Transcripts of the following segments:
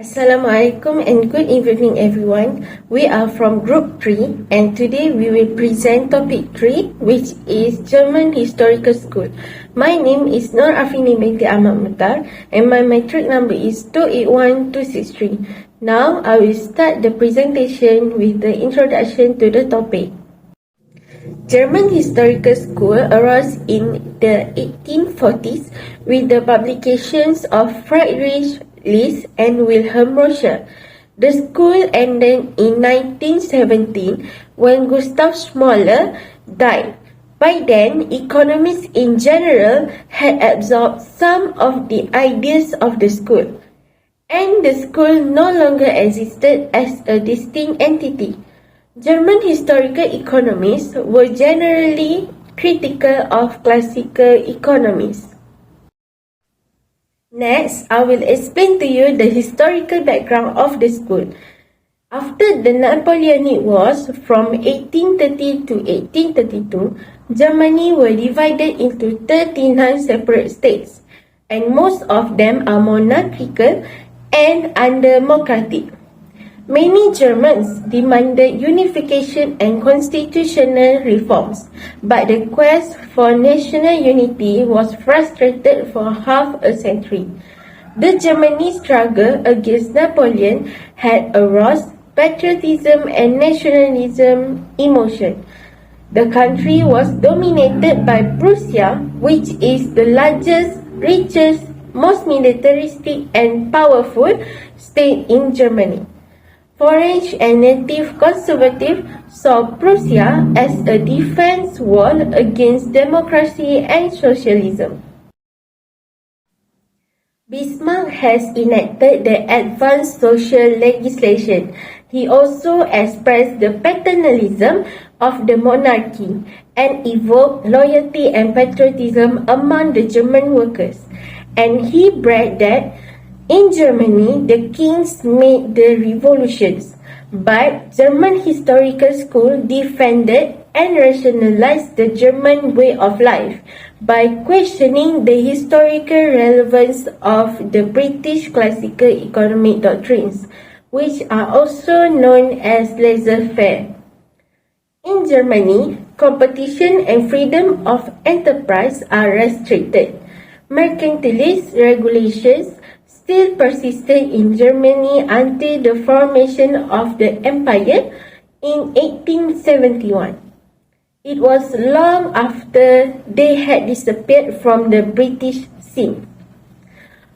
Assalamualaikum and good evening everyone. We are from Group 3 and today we will present topic 3 which is German Historical School. My name is Nur Afini binti Ahmad Mutar and my matric number is 281263. Now I will start the presentation with the introduction to the topic. German Historical School arose in the 1840s with the publications of Friedrich List and Wilhelm Rocher. The school ended in 1917 when Gustav Schmoller died. By then, economists in general had absorbed some of the ideas of the school, and the school no longer existed as a distinct entity. German historical economists were generally critical of classical economists. Next, I will explain to you the historical background of the school. After the Napoleonic Wars from 1830 to 1832, Germany were divided into 39 separate states, and most of them are monarchical and undemocratic. Many Germans demanded unification and constitutional reforms, but the quest for national unity was frustrated for half a century. The Germany struggle against Napoleon had aroused patriotism and nationalism emotion. The country was dominated by Prussia, which is the largest, richest, most militaristic and powerful state in Germany. Foreign and native conservatives saw Prussia as a defense wall against democracy and socialism. Bismarck has enacted the advanced social legislation. He also expressed the paternalism of the monarchy and evoked loyalty and patriotism among the German workers. And he bragged that in Germany, the kings made the revolutions, but German Historical School defended and rationalized the German way of life by questioning the historical relevance of the British classical economic doctrines, which are also known as laissez-faire. In Germany, competition and freedom of enterprise are restricted. Mercantilist regulations still persisted in Germany until the formation of the empire in 1871. It was long after they had disappeared from the British scene.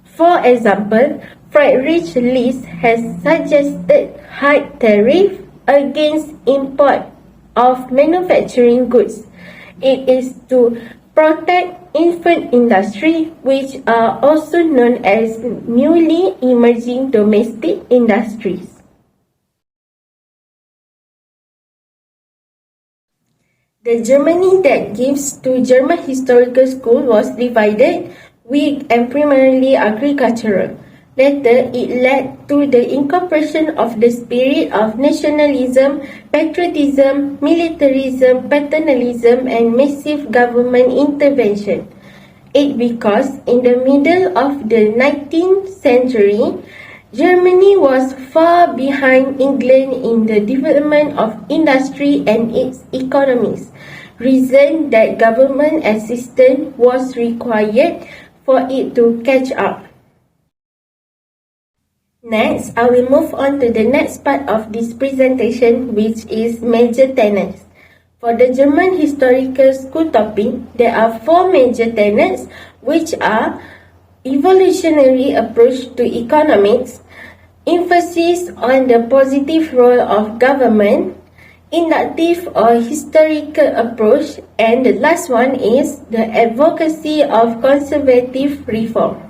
For example, Friedrich List has suggested high tariff against import of manufacturing goods. It is to protect infant industry, which are also known as newly emerging domestic industries. The Germany that gives to German Historical School was divided, weak and primarily agricultural. Later, it led to the incorporation of the spirit of nationalism, patriotism, militarism, paternalism, and massive government intervention. It because in the middle of the 19th century, Germany was far behind England in the development of industry and its economies, reason that government assistance was required for it to catch up. Next, I will move on to the next part of this presentation, which is major tenets. For the German Historical School topic, there are 4 major tenets, which are evolutionary approach to economics, emphasis on the positive role of government, inductive or historical approach, and the last one is the advocacy of conservative reform.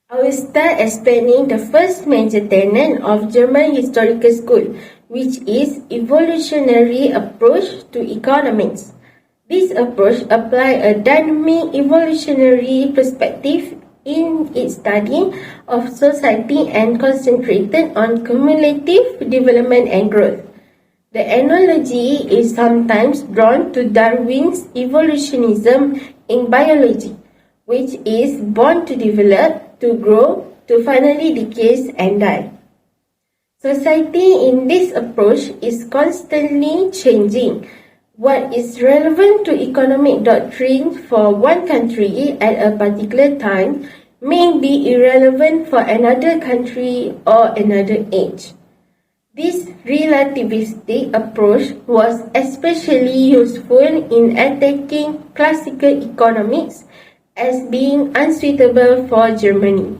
I will start explaining the first major tenet of German Historical School, which is evolutionary approach to economics. This approach applies a dynamic evolutionary perspective in its study of society and concentrated on cumulative development and growth. The analogy is sometimes drawn to Darwin's evolutionism in biology, which is born to develop, to grow, to finally decay and die. Society in this approach is constantly changing. What is relevant to economic doctrine for one country at a particular time may be irrelevant for another country or another age. This relativistic approach was especially useful in attacking classical economics as being unsuitable for Germany.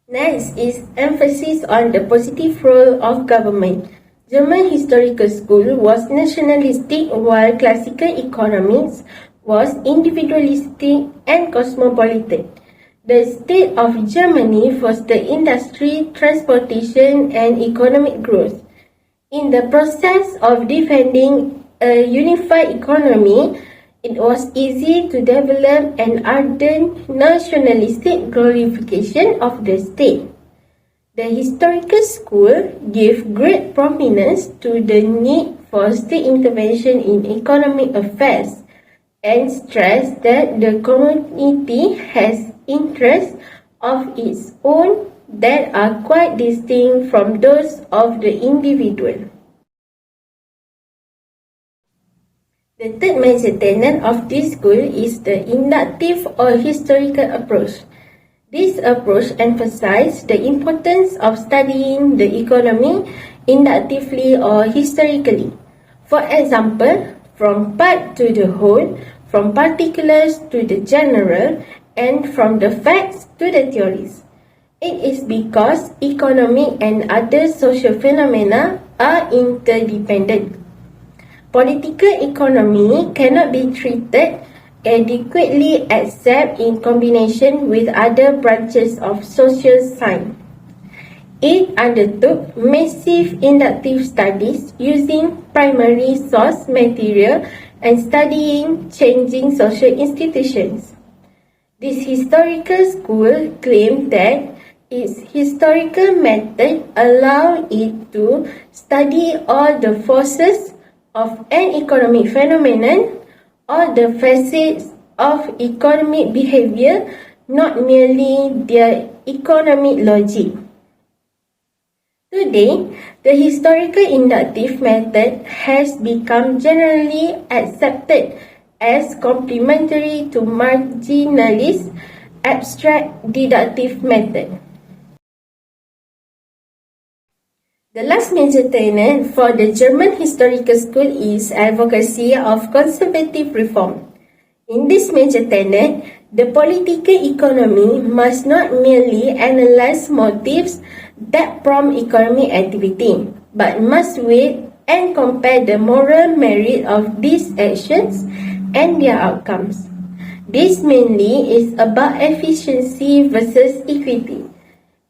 Next is emphasis on the positive role of government. German historical school was nationalistic while classical economics was individualistic and cosmopolitan. The state of Germany fostered industry, transportation, and economic growth. In the process of defending a unified economy, it was easy to develop an ardent nationalistic glorification of the state. The historical school gave great prominence to the need for state intervention in economic affairs and stressed that the community has interests of its own that are quite distinct from those of the individual. The third major tenet of this school is the inductive or historical approach. This approach emphasizes the importance of studying the economy inductively or historically. For example, from part to the whole, from particulars to the general, and from the facts to the theories. It is because economic and other social phenomena are interdependent. Political economy cannot be treated adequately except in combination with other branches of social science. It undertook massive inductive studies using primary source material and studying changing social institutions. This historical school claimed that its historical method allowed it to study all the forces of an economic phenomenon or the facets of economic behavior, not merely their economic logic. Today, the historical inductive method has become generally accepted as complementary to marginalist abstract deductive method. The last major tenet for the German historical school is advocacy of conservative reform. In this major tenet, the political economy must not merely analyze motives that prompt economic activity, but must weigh and compare the moral merit of these actions and their outcomes. This mainly is about efficiency versus equity.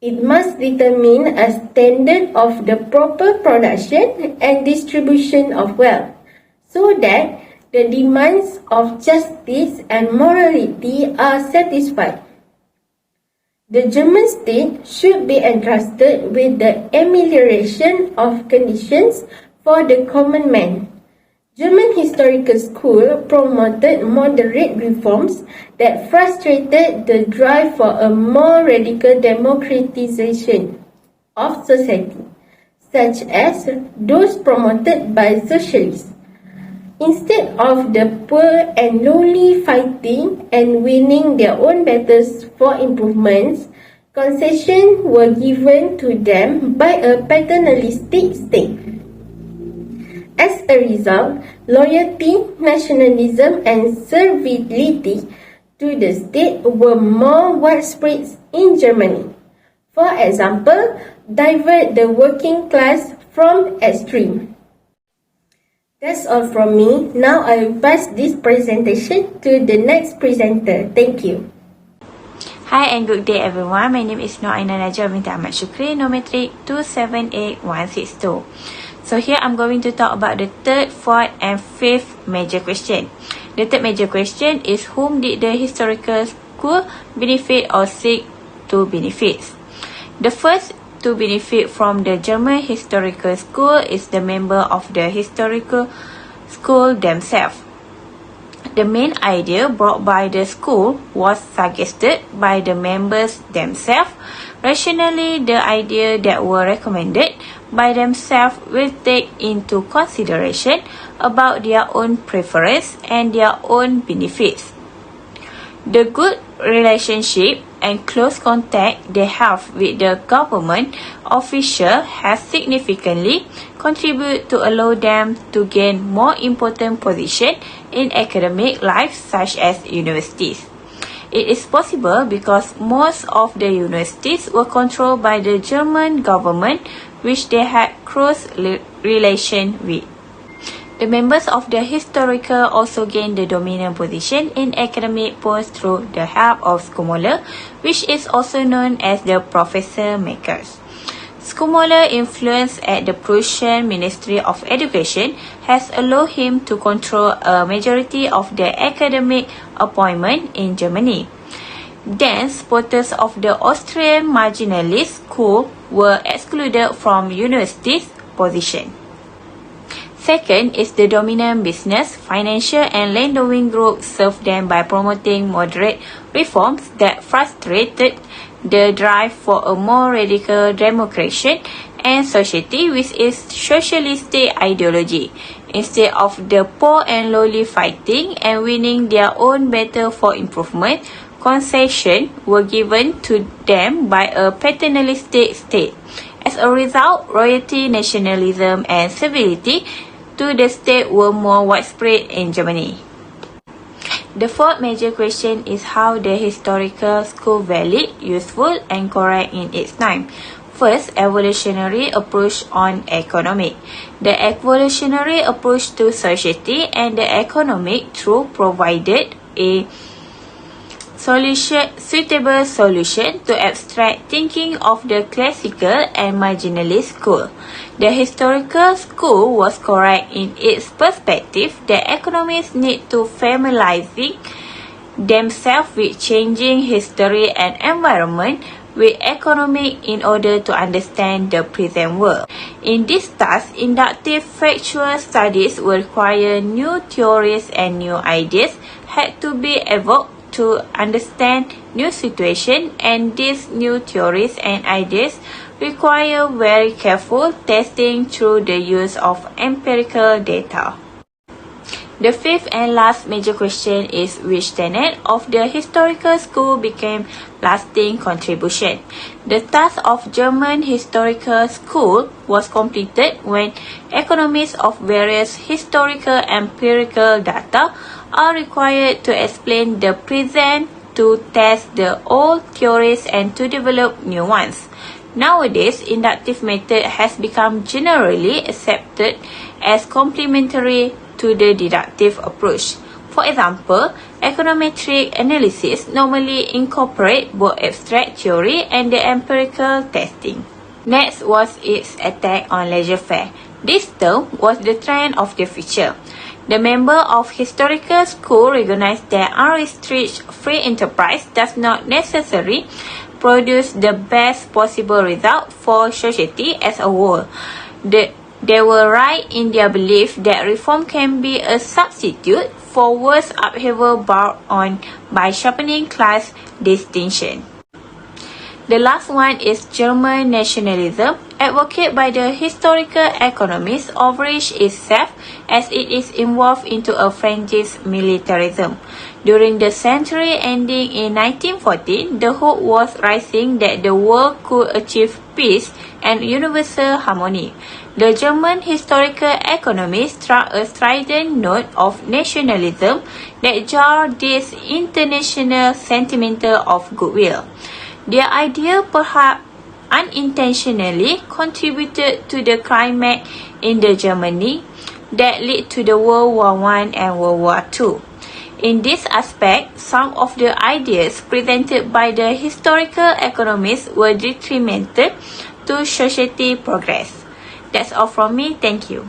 It must determine a standard of the proper production and distribution of wealth, so that the demands of justice and morality are satisfied. The German state should be entrusted with the amelioration of conditions for the common man. German historical school promoted moderate reforms that frustrated the drive for a more radical democratization of society, such as those promoted by socialists. Instead of the poor and lowly fighting and winning their own battles for improvements, concessions were given to them by a paternalistic state. As a result, loyalty, nationalism, and servility to the state were more widespread in Germany. For example, divert the working class from extreme. That's all from me. Now I will pass this presentation to the next presenter. Thank you. Hi and good day everyone. My name is Nur Aina Najwa binti Ahmad Shukri, Nometric 278162. So here I'm going to talk about the third, fourth and fifth major question. The third major question is, whom did the historical school benefit or seek to benefit? The first to benefit from the German historical school is the member of the historical school themselves. The main idea brought by the school was suggested by the members themselves. Rationally, the ideas that were recommended by themselves will take into consideration about their own preference and their own benefits. The good relationship and close contact they have with the government official has significantly contributed to allow them to gain more important position in academic life such as universities. It is possible because most of the universities were controlled by the German government, which they had close relation with. The members of the historical also gained the dominant position in academic posts through the help of Schomoler, which is also known as the professor makers. Schomoler's influence at the Prussian Ministry of Education has allowed him to control a majority of the academic appointments in Germany. Then, supporters of the Austrian marginalist school were excluded from universities' position. Second is the dominant business, financial and landowning group served them by promoting moderate reforms that frustrated the drive for a more radical democracy and society with its socialistic ideology. Instead of the poor and lowly fighting and winning their own battle for improvement, concessions were given to them by a paternalistic state. As a result, royalty, nationalism, and civility to the state were more widespread in Germany. The fourth major question is how the historical school valid, useful, and correct in its time. First, evolutionary approach on economic. The evolutionary approach to society and the economic truth provided a suitable solution to abstract thinking of the classical and marginalist school. The historical school was correct in its perspective that economists need to familiarizing themselves with changing history and environment with economics in order to understand the present world. In this task, inductive factual studies will require new theories and new ideas had to be evoked to understand new situations, and these new theories and ideas require very careful testing through the use of empirical data. The fifth and last major question is which tenet of the historical school became lasting contribution. The task of German historical school was completed when economists of various historical empirical data are required to explain the present, to test the old theories, and to develop new ones. Nowadays, inductive method has become generally accepted as complementary to the deductive approach. For example, econometric analysis normally incorporate both abstract theory and the empirical testing. Next was its attack on laissez-faire. This term was the trend of the future. The member of historical school recognized that unrestricted free enterprise does not necessarily produce the best possible result for society as a whole. They were right in their belief that reform can be a substitute for worse upheaval brought on by sharpening class distinction. The last one is German nationalism, advocated by the historical economists, overreached itself as it is involved into a Frankish militarism. During the century ending in 1914, the hope was rising that the world could achieve peace and universal harmony. The German historical economists struck a strident note of nationalism that jarred this international sentiment of goodwill. Their idea perhaps unintentionally contributed to the climax in the Germany that led to the World War I and World War II. In this aspect, some of the ideas presented by the historical economists were detrimental to society progress. That's all from me. Thank you.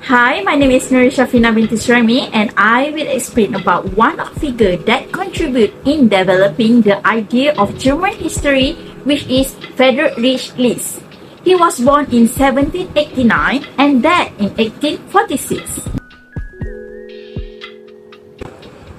Hi, my name is Nurisha Fina binti Surami, and I will explain about one of the figures that contribute in developing the idea of German history, which is Friedrich List. He was born in 1789 and died in 1846.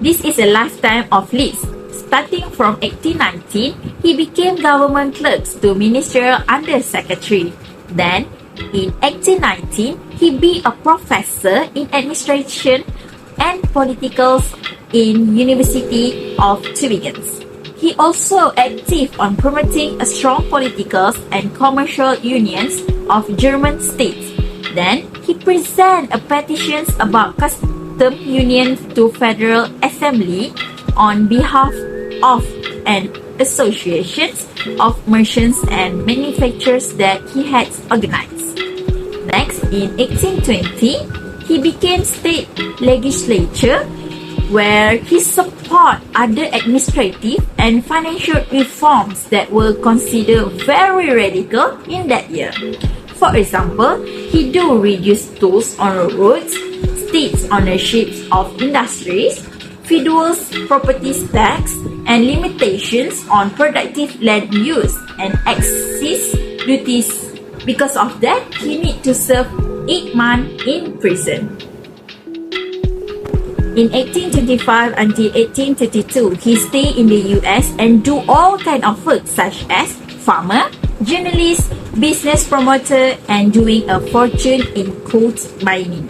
This is a lifetime of Liszt. Starting from 1819, he became government clerk to ministerial undersecretary. Then, in 1819, he be a professor in administration and politicals in University of Tübingen. He also active on promoting a strong political and commercial unions of German states. Then, he present a petitions about custom union to Federal Assembly on behalf of an associations of merchants and manufacturers that he had organized. Next, in 1820, he became state legislature where he support other administrative and financial reforms that were considered very radical in that year. For example, he do reduce tolls on roads, states ownership of industries, fiduciary property tax, and limitations on productive land use and excise duties. Because of that, he need to serve 8 months in prison. In 1825 until 1832, he stayed in the US and do all kind of work such as farmer, journalist, business promoter, and doing a fortune in coal mining.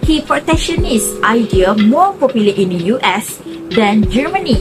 His protectionist idea more popular in the US than Germany.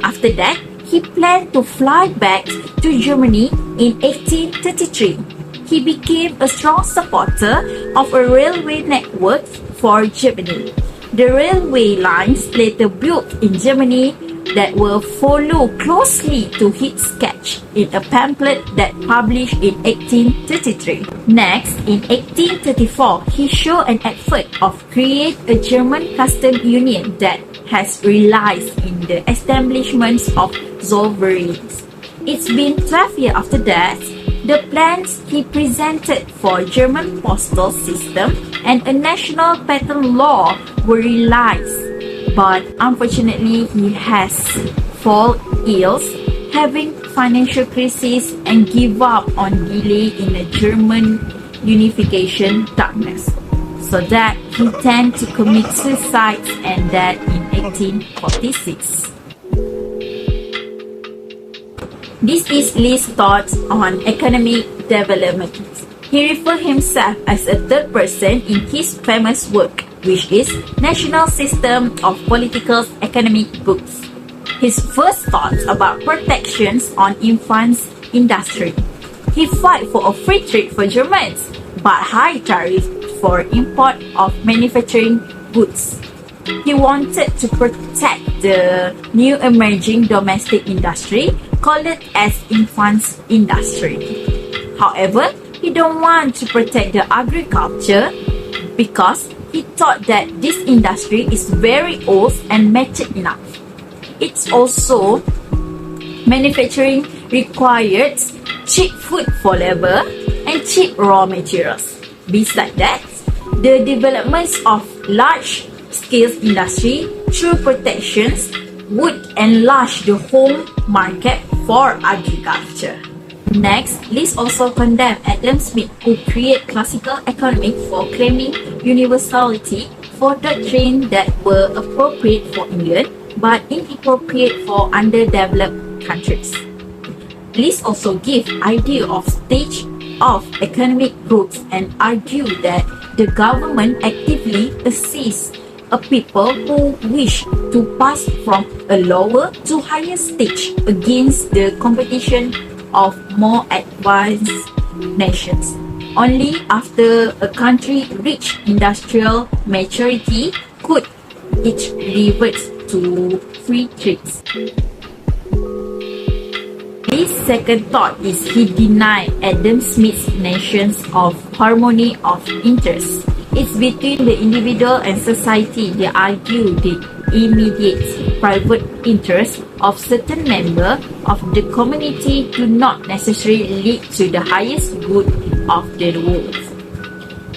After that, he planned to fly back to Germany in 1833. He became a strong supporter of a railway network for Germany. The railway lines later built in Germany that will follow closely to his sketch in a pamphlet that published in 1833. Next, in 1834, he showed an effort of create a German custom union that has relied in the establishment of Zollvereins. It's been 12 years after that. The plans he presented for German postal system and a national patent law were realized, but unfortunately he has fallen ill, having financial crisis and give up on delay in the German unification darkness, so that he tend to commit suicide and died in 1846. This is Liszt's thoughts on economic development. He refers himself as a third person in his famous work, which is National System of Political Economic Books. His first thoughts about protections on infants industry. He fought for a free trade for Germans, but high tariffs for import of manufacturing goods. He wanted to protect the new emerging domestic industry, called it as infants industry. However, he don't want to protect the agriculture because he thought that this industry is very old and mature enough. It's also manufacturing requires cheap food for labor and cheap raw materials. Besides that, the developments of large-scale industry through protections would enlarge the home market for agriculture. Next, Liszt also condemned Adam Smith, who created classical economics for claiming universality for doctrines that were appropriate for England but inappropriate for underdeveloped countries. Liszt also gave idea of stage of economic growth and argued that the government actively assists a people who wish to pass from a lower to higher stage against the competition of more advanced nations. Only after a country reach industrial maturity could it revert to free trade. His second thought is he denied Adam Smith's notions of harmony of interest. It's between the individual and society. They argue the immediate private interests of certain members of the community do not necessarily lead to the highest good of the world.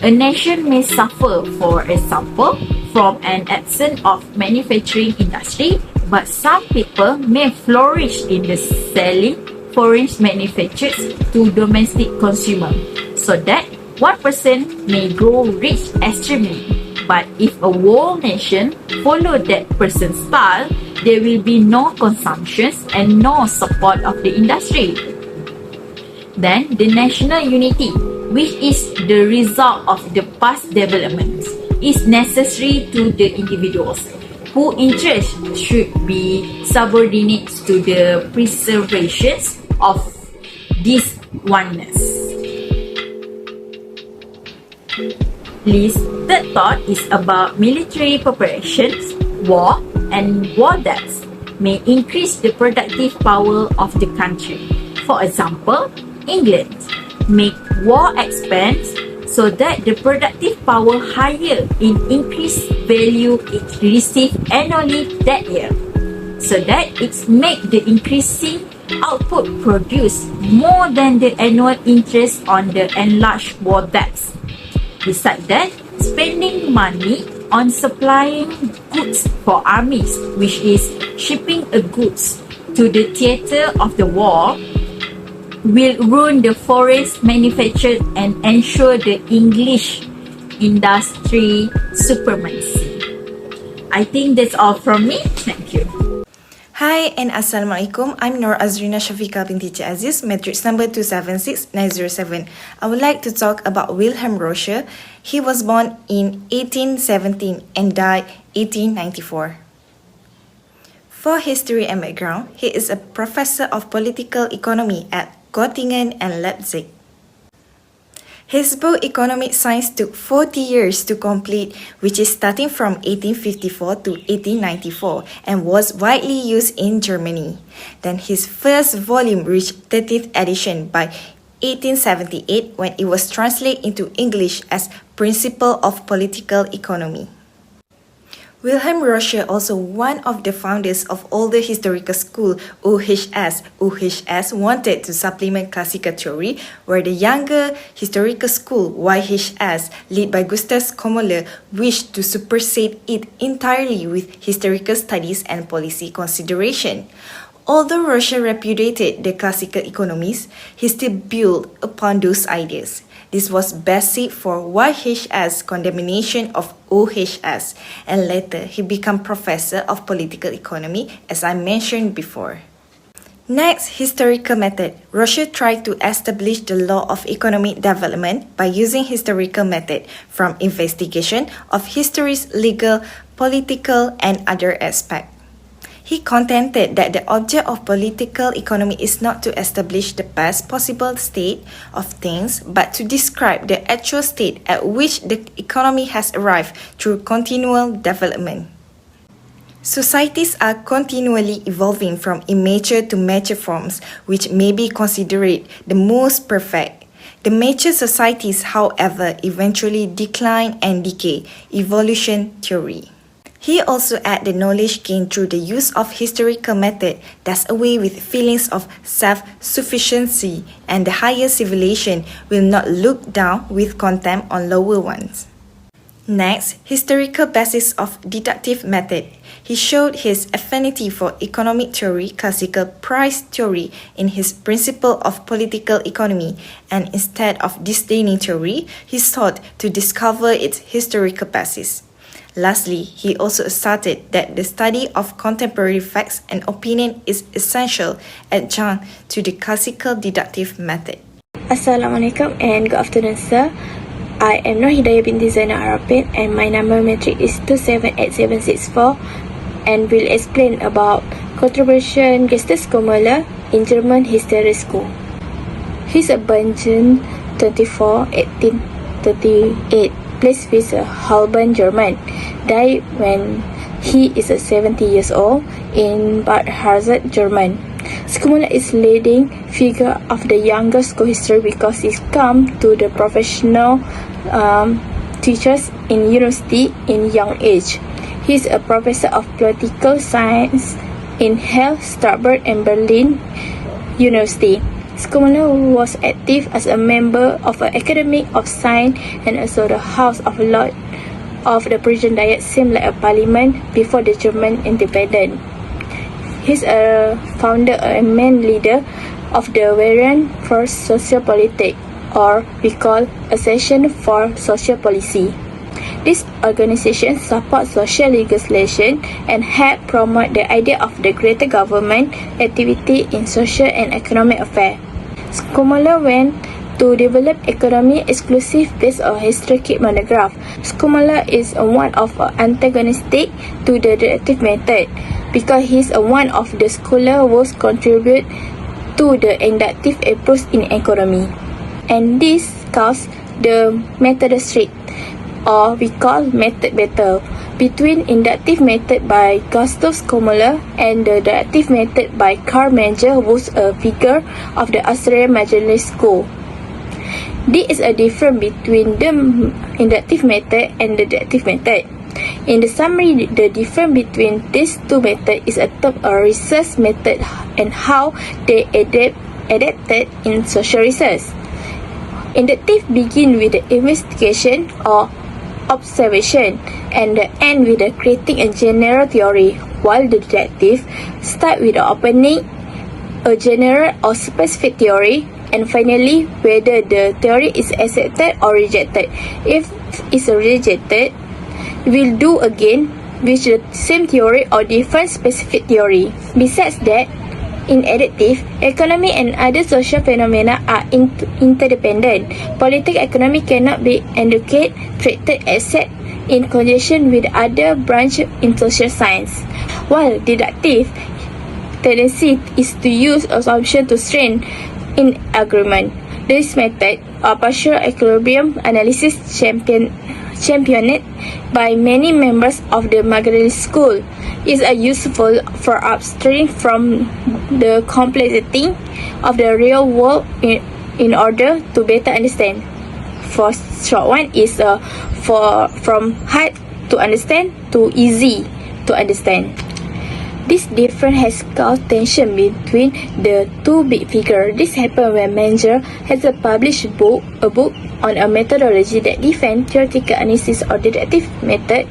A nation may suffer, for example, from an absence of manufacturing industry, but some people may flourish in the selling foreign manufactures to domestic consumers, so that one person may grow rich extremely, But if a world nation follow that person's style, there will be no consumption and no support of the industry. Then the national unity, which is the result of the past developments, is necessary to the individuals whose interests should be subordinate to the preservation of this oneness. Lee's third thought is about military preparations, war, and war debts may increase the productive power of the country. For example, England make war expense so that the productive power higher in increased value it receive annually that year, so that it make the increasing output produce more than the annual interest on the enlarged war debts. Besides that, spending money on supplying goods for armies, which is shipping a goods to the theatre of the war, will ruin the foreign manufacture and ensure the English industry supremacy. I think that's all from me. Thank you. Hi and Assalamualaikum. I'm Nur Azrina Shafiqa binti Cik Aziz, matrix number 276907. I would like to talk about Wilhelm Roscher. He was born in 1817 and died 1894. For history and background, he is a professor of political economy at Göttingen and Leipzig. His book Economic Science took 40 years to complete, which is starting from 1854 to 1894 and was widely used in Germany. Then his first volume reached 30th edition by 1878 when it was translated into English as Principle of Political Economy. Wilhelm Roscher, also one of the founders of older historical school UHS, wanted to supplement classical theory, where the younger historical school YHS, led by Gustav Skommerle, wished to supersede it entirely with historical studies and policy consideration. Although Roscher repudiated the classical economists, he still built upon those ideas. This was basic for YHS condemnation of OHS, and later he became professor of political economy, as I mentioned before. Next, historical method. Roscher tried to establish the law of economic development by using historical method from investigation of history's legal, political, and other aspects. He contended that the object of political economy is not to establish the best possible state of things, but to describe the actual state at which the economy has arrived through continual development. Societies are continually evolving from immature to mature forms, which may be considered the most perfect. The mature societies, however, eventually decline and decay. Evolution theory. He also added the knowledge gained through the use of historical method does away with feelings of self-sufficiency, and the higher civilization will not look down with contempt on lower ones. Next, historical basis of deductive method. He showed his affinity for economic theory, classical price theory, in his principle of political economy, and instead of disdaining theory, he sought to discover its historical basis. Lastly, he also asserted that the study of contemporary facts and opinion is essential adjunct to the classical deductive method. Assalamualaikum and good afternoon, sir. I am Nur Hidayah binti Zainal Arapin and my number matric is 278764 and will explain about contribution Gustav Skommerle in German History School. He's born June 24, 1838. Placed with Halban, German, died when he is 70 years old in Bad Harzat, German. Skommerle is leading figure of the younger school history because he come to the professional teachers in university in young age. He is a professor of political science in Halle, Strasbourg, and Berlin University. Skommerle was active as a member of the Academy of Science and also the House of Lords of the Parisian Diet, seemed like a parliament before the German independence. He's a founder and main leader of the variant for social politics, or we call Association for Social Policy. These organizations support social legislation and help promote the idea of the greater government activity in social and economic affairs. Scholar went to develop economy exclusive based on historic monograph. Scholar is one of antagonistic to the deductive method because he is one of the scholar who contribute to the inductive approach in economy. And this caused the method strict, or we call method battle, between inductive method by Gustav Skomler and the deductive method by Karl Menger, who was a figure of the Austrian Magellanist school. There is a difference between the inductive method and the deductive method. In the summary, the difference between these two methods is a term of research method and how they adapted in social research. Inductive begin with the investigation or observation and end with the creating a general theory, while the deductive start with the opening a general or specific theory, and finally whether the theory is accepted or rejected. If it's rejected, we'll do again with the same theory or different specific theory. Besides that, in adaptive, economy and other social phenomena are interdependent. Political economy cannot be educated, treated except in conjunction with other branches in social science. While deductive tendency is to use assumption to strengthen in agreement. This method, or partial equilibrium analysis, championed by many members of the Magellanist school, is useful for abstracting from the complexity of the real world in order to better understand. For short one is from hard to understand to easy to understand. This difference has caused tension between the two big figures. This happened when Menger has published a book on a methodology that defends theoretical analysis or deductive method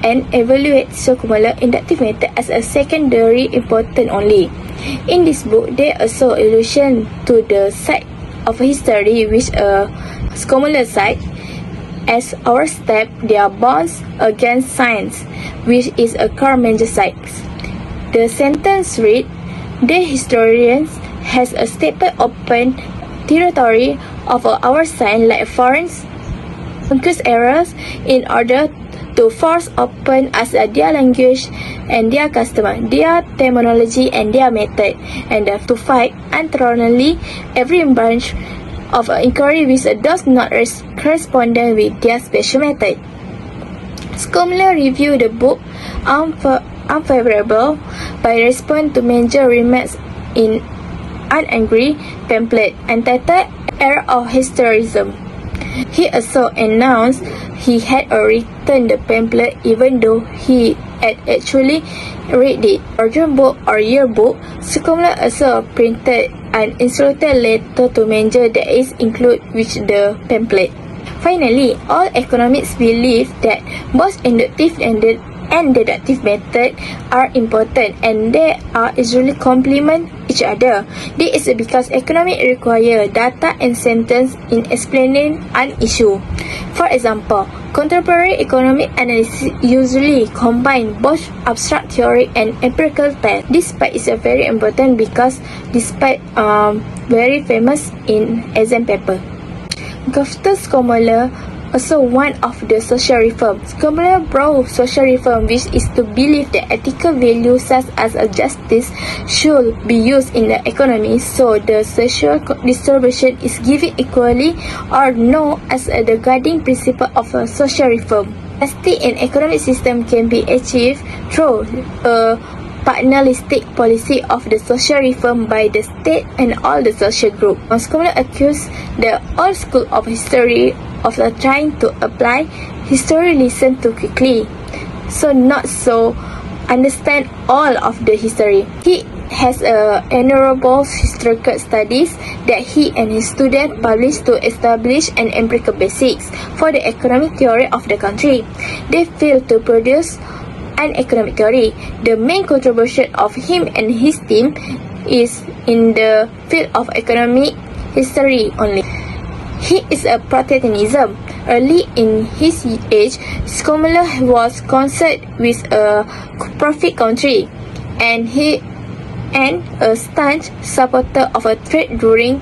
and evaluates Scholar's inductive method as a secondary important only. In this book, there are also allusions to the side of history which Scholar cites as our step their bonds against science, which is a Karl Menger side. The sentence read, the historians has a stated open territory of our science like foreign conquest errors in order to force open as their language and their custom, their terminology and their method, and to fight unthrottledly every branch of inquiry which does not correspond with their special method. Scholar reviewed the book unfavorable by responding to Menger remarks in an angry pamphlet entitled Error of Historicism. He also announced he had written the pamphlet even though he had actually read it. Origin book or yearbook, Scholar also printed an instructed letter to Menger that is included with the pamphlet. Finally, all economists believe that both inductive and deductive methods are important and they are usually complement each other. This is because economics require data and sentence in explaining an issue. For example, contemporary economic analysis usually combine both abstract theory and empirical tests. This part is very important because this part very famous in exam paper. Gustav Skomler also one of the social reforms. Scholar brought social reform, which is to believe that ethical values such as justice should be used in the economy, so the social distribution is given equally, or known as the guiding principle of a social reform. Justice in economic system can be achieved through a paternalistic policy of the social reform by the state and all the social groups. Scholars accuse the old school of history of trying to apply historicism too quickly, so not so understand all of the history. He has honorable historical studies that he and his students published to establish an empirical basics for the economic theory of the country. They failed to produce an economic theory. The main contribution of him and his team is in the field of economic history only. He is a Protestantism. Early in his age, Skomeler was concerned with a profit country, and a staunch supporter of a trade during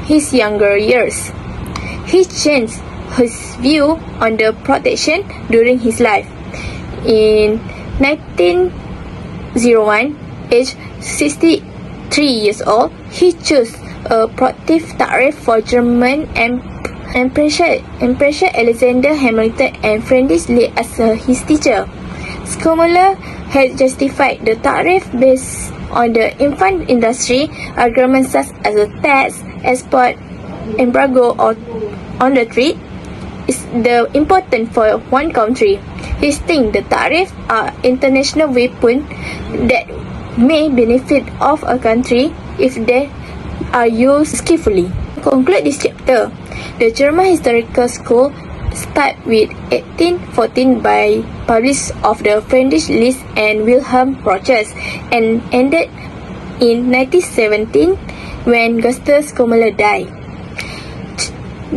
his younger years. He changed his view on the protection during his life. In 1901, aged 63 years old, he chose a protective tariff for German Emperor Alexander Hamilton and Friedrich Lee as his teacher. Skomeler has justified the tariff based on the infant industry arguments such as a tax, export embargo, or on the trade is the important for one country. He thinks the tariffs are international weapon that may benefit of a country if they are used skillfully. To conclude this chapter, the German Historical School start with 1814 by publish of the Friedrich List and Wilhelm Proches and ended in 1917 when Gustav Skomeler died.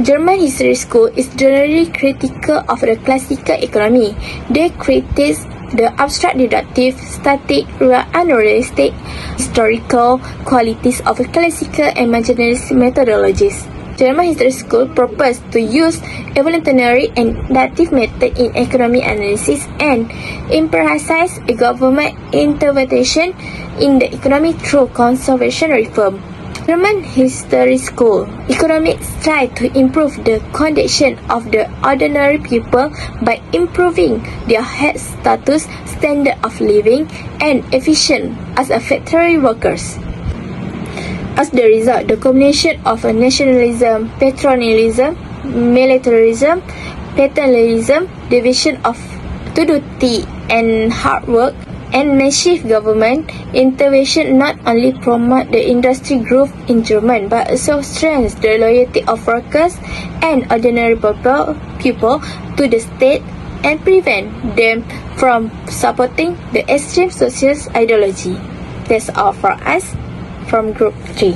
German History School is generally critical of the classical economy. They criticize the abstract, deductive, static, unrealistic historical qualities of classical and marginalist methodologies. German History School proposed to use evolutionary and deductive method in economic analysis and emphasize government intervention in the economy through conservation reform. German History School economics try to improve the condition of the ordinary people by improving their health status, standard of living, and efficiency as a factory workers. As the result, the combination of a nationalism, patronalism, militarism, paternalism, division of duty and hard work, and massive government intervention not only promote the industry growth in Germany but also strengthens the loyalty of workers and ordinary people to the state and prevent them from supporting the extreme socialist ideology. That's all for us from Group 3.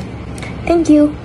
Thank you.